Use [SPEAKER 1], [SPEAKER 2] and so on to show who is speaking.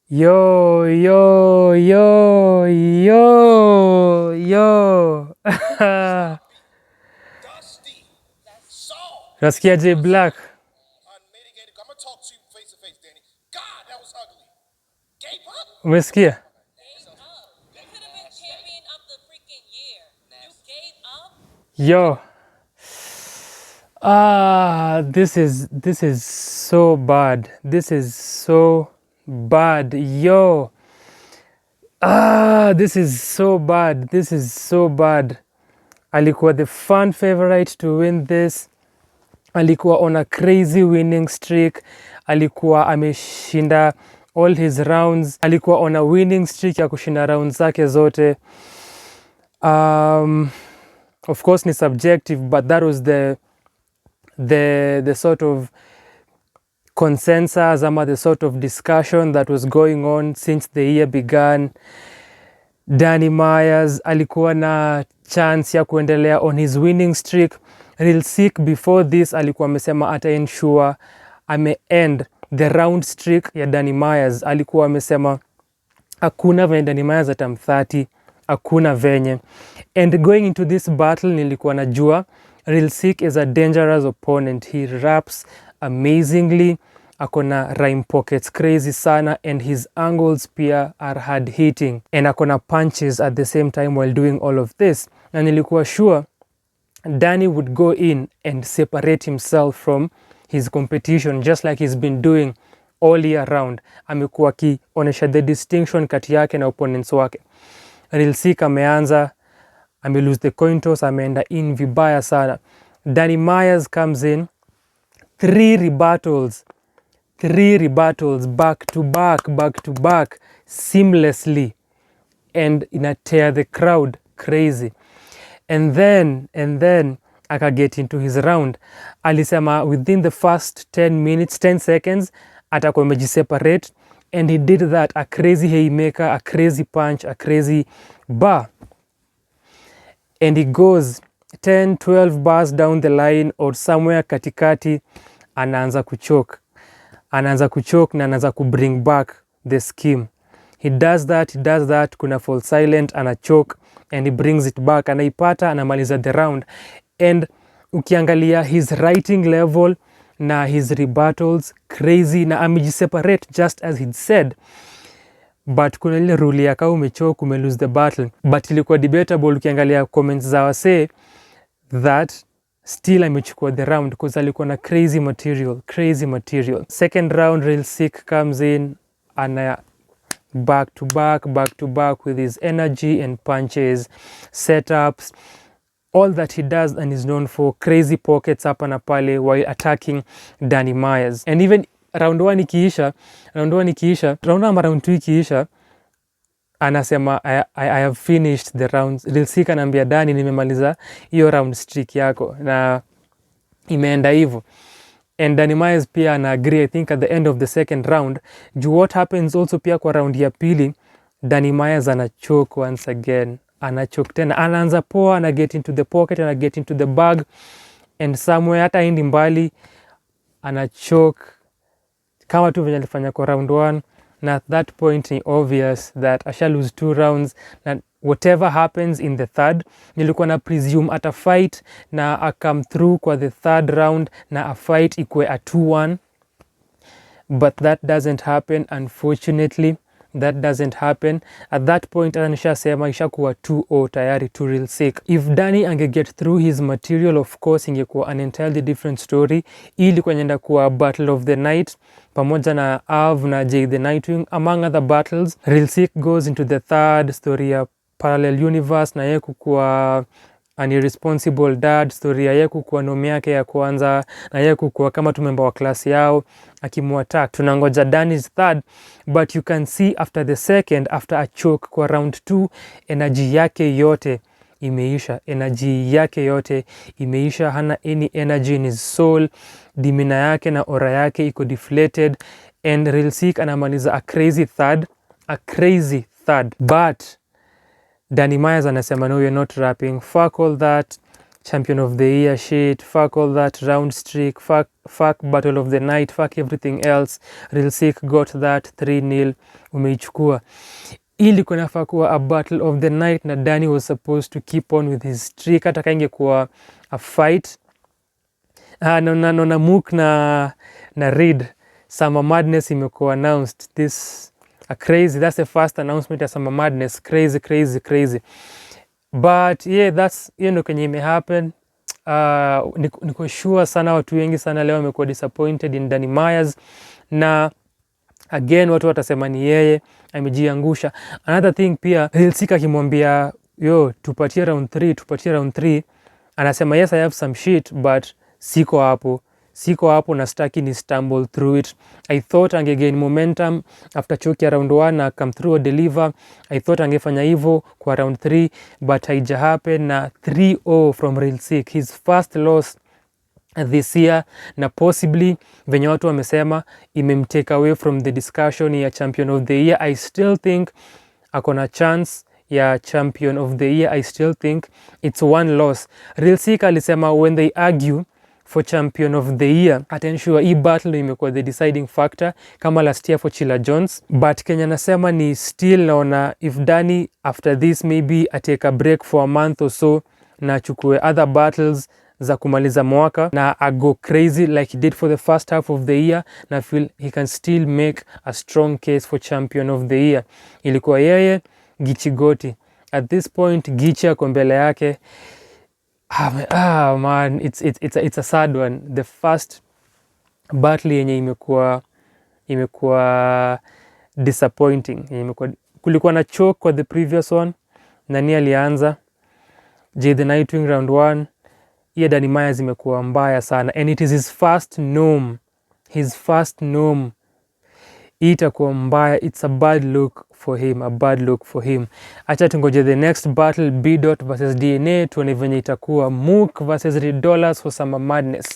[SPEAKER 1] Yo, yo, yo, yo, yo. Nasikia J Black. Umesikia? Yo. This is so bad. This is so bad. Yo. This is so bad. This is so bad. Alikuwa the fan favorite to win this. Alikuwa on a crazy winning streak. Alikuwa ameshinda all his rounds. Alikuwa on a winning streak ya kushinda rounds zake zote. Of course ni subjective, but that was the sort of consensus ama the sort of discussion that was going on since the year began. Danny Myers alikuwa na chance ya kuendelea on his winning streak. Real Sikh before this alikuwa amesema ata ensure ame-end the round streak ya Danny Myers. Alikuwa amesema hakuna venye Danny Myers atamthati, hakuna venye. And going into this battle nilikuwa najua Real Sikh is a dangerous opponent. He raps amazingly, akona rhyme pockets crazy sana, and his angles pia are hard hitting, and akona punches at the same time while doing all of this. Na nilikuwa sure Danny would go in and separate himself from his competition just like he's been doing all year round. Amekuwa akionesha the distinction kati yake na opponents wake. Real Sikh ameanza, ame lose the coin toss, ameenda in vibaya sana. Danny Myers comes in, three rebuttals back to back seamlessly, and ina tear the crowd crazy. And then aka get into his round. Alisema within the first 10 seconds atakuwa amejiseparate, and he did that. A crazy haymaker, a crazy punch, a crazy bar, and he goes 10-12 bars down the line or somewhere katikati, anaanza kuchoke na anaanza kubring back the scheme. He does that, kuna fall silent, anachoke, and he brings it back, anaipata, anamaliza the round. And ukiangalia his writing level na his rebuttals crazy, na amejiseparate just as he'd said. But kuna ile rule ya kama umechoke ume lose the battle, but ilikuwa debatable ukiangalia comments za wase that still amechukua the round because alikuwa na crazy material. Second round, Real Sikh comes in, ana back to back with his energy and punches, setups, all that he does and is known for, crazy pockets hapa na pale while attacking Danny Myers. And even round 2 ikiisha, anasema I have finished the rounds. Real Sikh anaambia Danny, nimemaliza hiyo round streak yako, na imeenda hivyo. And Danny Myers pia ana agree, I think at the end of the second round. What happens also pia kwa round ya pili, Danny Myers anachoke once again. Anachoke tena, anaanza poa, ana get into the pocket, ana get into the bag, and somewhere hata hindi mbali anachoke kama tu venye alifanya kwa round 1. Na at that point ni obvious that asha lose 2 rounds, na whatever happens in the third, nilikuwa na presume ata fight na a come through kwa the third round na a fight ikwe a 2-1, but that doesn't happen. Unfortunately, that doesn't happen. At that point anisha sema ishakuwa 2-0 tayari to Real Sikh. If Danny ange get through his material, of course ingekuwa an entirely different story. Ili kwenda kuwa battle of the night pamoja na Av na Jay the Nightwing among other battles. Real Sikh goes into the third story ya parallel universe, na yeye kukuwa an irresponsible dad, story ya yeye kukuwa Nome yake ya kwanza, na yeye kukuwa kama tumemba wa klasi yao akimuattack. Tunangoja Danny's third, but you can see after the second, after a choke kwa round 2, energy yake yote imeisha, hana any energy in his soul, dimina yake na aura yake iko deflated, and Real Sikh anamaliza a crazy third, but Danny Myers anasema no, you're not rapping, fuck all that, champion of the year shit, fuck all that round streak, fuck battle of the night, fuck everything else. Real Sikh got that 3-0, umeichukua. Ili kunafaa kuwa a battle of the night na Danny was supposed to keep on with his streak. Hata kainge kuwa a fight. Naona Mook na Reed, Summer Madness imekuwa announced. This crazy, that's the first announcement ya Summer Madness. Crazy. But yeah, that's kenye imehappen. Niko sure sana watu wengi sana leo wamekuwa disappointed in Danny Myers, na again watu watasema ni yeye amejiangusha. Another thing pia, Real Sikh akimwambia tupatie round 3, anasema yes I have some shit but siko hapo na staki ni stumble through it. I thought angegain momentum after choke round 1 na come through or deliver. I thought angefanya hivyo kwa round 3 but haija happen, na 3-0 from Real Sikh, his first loss this year, na possibly venye watu wamesema imemtake away from the discussion ya champion of the year. I still think akona chance ya champion of the year. I still think it's one loss. Real Sikh alisema when they argue for champion of the year atensure hii battle imekuwa the deciding factor kama last year for Chilla Jones, but Kenya nasema ni still naona if Danny after this maybe atake a break for a month or so na achukue other battles za kumaliza mwaka na go crazy like he did for the first half of the year, na feel he can still make a strong case for champion of the year. Ilikuwa yeye Gichi Goti. At this point Gichi ako mbele yake. Man, it's a sad one. The first battle yenye imekuwa disappointing. Kulikuwa na choke kwa the previous one. Nani alianza? The Nightwing round 1. Iya Danny Myers imekuwa mbaya sana, and it is his first Nome. Itakuwa mbaya. It's a bad look for him. Acha tungoje the next battle, B. versus DNA, tuone venye itakuwa. Mook versus $3 for Summer Madness.